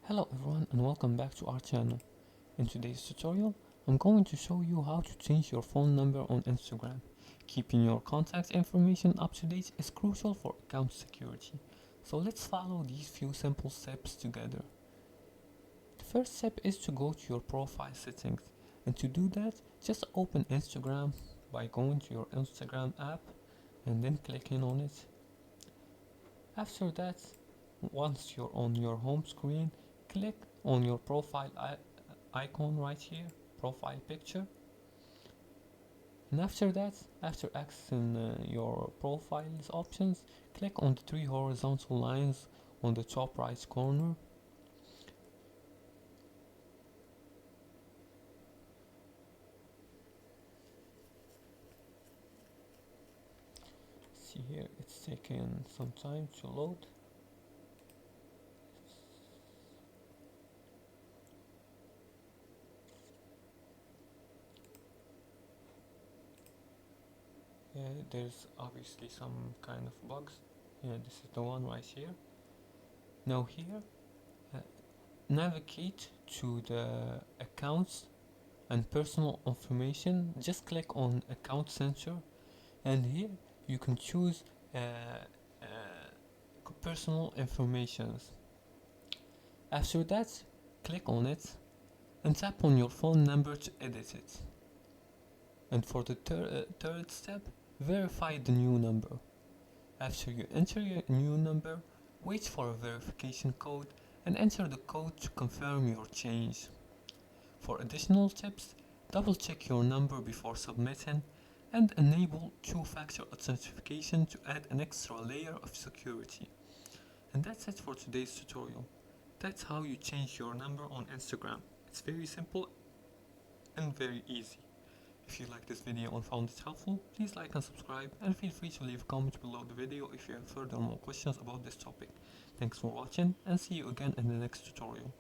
Hello everyone and welcome back to our channel. In today's tutorial, I'm going to show you how to change your phone number on Instagram. Keeping your contact information up to date is crucial for account security. So let's follow these few simple steps together. The first step is to go to your profile settings. And to do that, just open Instagram by going to your Instagram app and then clicking on it. After that, once you're on your home screen, click on your profile icon right here, profile picture. And after that, after accessing your profiles options, click on the three horizontal lines on the top right corner. See here, it's taking some time to load. There's obviously some kind of bugs. Yeah, this is the one right here. Now here, uh, navigate to the accounts and personal information. Just click on account center, and here you can choose personal informations. After that, click on it and tap on your phone number to edit it. And for the third step, verify the new number. After you enter your new number, wait for a verification code and enter the code to confirm your change. For additional tips, double check your number before submitting and enable two-factor authentication to add an extra layer of security. And that's it for today's tutorial. That's how you change your number on Instagram. It's very simple and very easy. If you like this video and found it helpful, please like and subscribe, and feel free to leave a comment below the video if you have further more questions about this topic. Thanks for watching and see you again in the next tutorial.